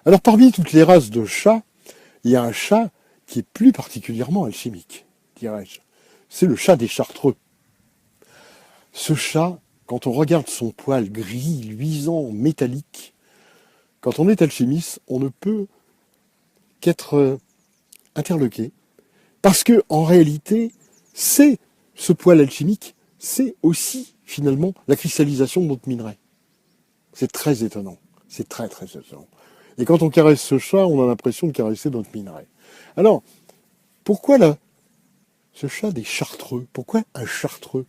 Alors parmi toutes les races de chats, il y a un chat qui est plus particulièrement alchimique, dirais-je. C'est le chat des Chartreux. Ce chat, quand on regarde son poil gris, luisant, métallique, quand on est alchimiste, on ne peut qu'être interloqué, parce que en réalité, c'est ce poil alchimique, c'est aussi finalement la cristallisation de notre minerai. C'est très étonnant, c'est très très étonnant. Et quand on caresse ce chat, on a l'impression de caresser notre minerai. Alors, pourquoi ce chat des Chartreux? Pourquoi un Chartreux?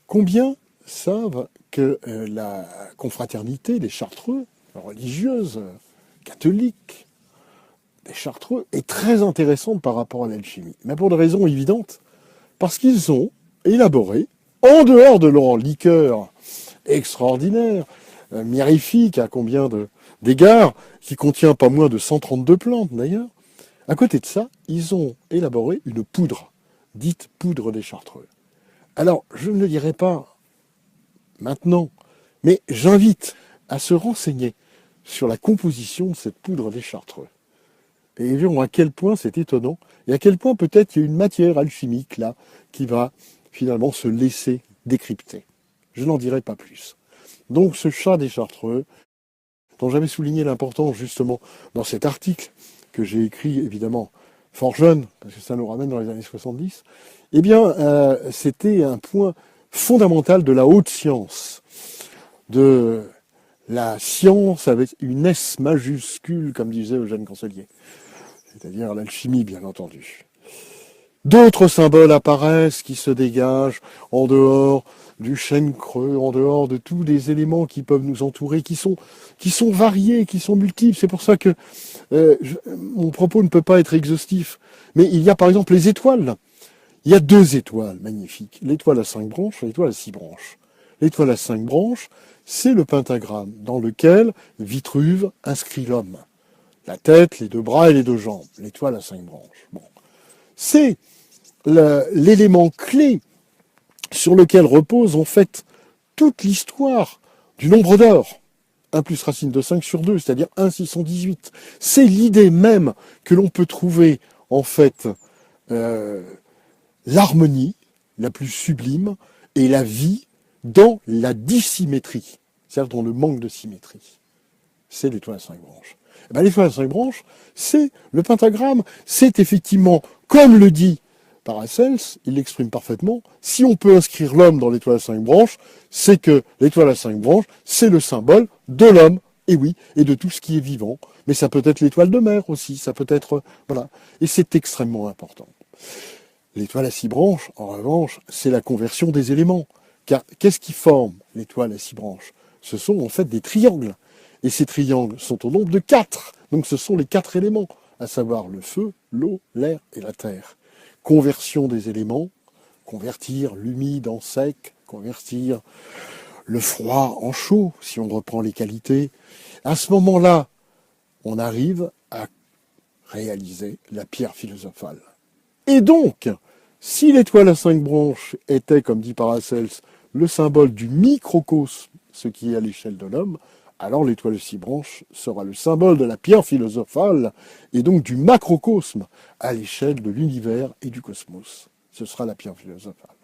Combien savent que la confraternité des Chartreux, religieuse, catholique, des Chartreux, est très intéressante par rapport à l'alchimie? Mais pour des raisons évidentes, parce qu'ils ont élaboré, en dehors de leur liqueur extraordinaire, mirifique à combien d'égards, qui contient pas moins de 132 plantes d'ailleurs, à côté de ça, ils ont élaboré une poudre, dite poudre des Chartreux. Alors, je ne le dirai pas maintenant, mais j'invite à se renseigner sur la composition de cette poudre des Chartreux. Et ils verront à quel point c'est étonnant, et à quel point peut-être il y a une matière alchimique là, qui va finalement se laisser décrypter. Je n'en dirai pas plus. Donc ce chat des Chartreux, dont j'avais souligné l'importance justement dans cet article, que j'ai écrit évidemment fort jeune, parce que ça nous ramène dans les années 70, eh bien c'était un point fondamental de la haute science, de la science avec une S majuscule, comme disait Eugène Cancelier, c'est-à-dire l'alchimie, bien entendu. D'autres symboles apparaissent qui se dégagent en dehors du chêne creux, en dehors de tous les éléments qui peuvent nous entourer, qui sont variés, qui sont multiples. C'est pour ça que mon propos ne peut pas être exhaustif. Mais il y a par exemple les étoiles. Il y a deux étoiles magnifiques. L'étoile à 5 branches et l'étoile à 6 branches. L'étoile à 5 branches, c'est le pentagramme dans lequel Vitruve inscrit l'homme. La tête, les 2 bras et les 2 jambes. L'étoile à 5 branches. Bon. C'est l'élément clé sur lequel repose en fait toute l'histoire du nombre d'or. 1 plus racine de 5 sur 2, c'est-à-dire 1,618. C'est l'idée même que l'on peut trouver en fait l'harmonie la plus sublime et la vie dans la dissymétrie, c'est-à-dire dans le manque de symétrie. C'est l'étoile à 5 branches. Et bien, l'étoile à 5 branches, c'est le pentagramme, c'est effectivement, comme le dit Paracels, il l'exprime parfaitement, si on peut inscrire l'homme dans l'étoile à 5 branches, c'est que l'étoile à 5 branches, c'est le symbole de l'homme, et oui, et de tout ce qui est vivant. Mais ça peut être l'étoile de mer aussi, ça peut être... Voilà. Et c'est extrêmement important. L'étoile à 6 branches, en revanche, c'est la conversion des éléments. Car qu'est-ce qui forme l'étoile à 6 branches? Ce sont en fait des triangles. Et ces triangles sont au nombre de 4. Donc ce sont les 4 éléments, à savoir le feu, l'eau, l'air et la terre. Conversion des éléments, convertir l'humide en sec, convertir le froid en chaud, si on reprend les qualités. À ce moment-là, on arrive à réaliser la pierre philosophale. Et donc, si l'étoile à 5 branches était, comme dit Paracels, le symbole du microcosme, ce qui est à l'échelle de l'homme, alors l'étoile à 6 branches sera le symbole de la pierre philosophale et donc du macrocosme à l'échelle de l'univers et du cosmos. Ce sera la pierre philosophale.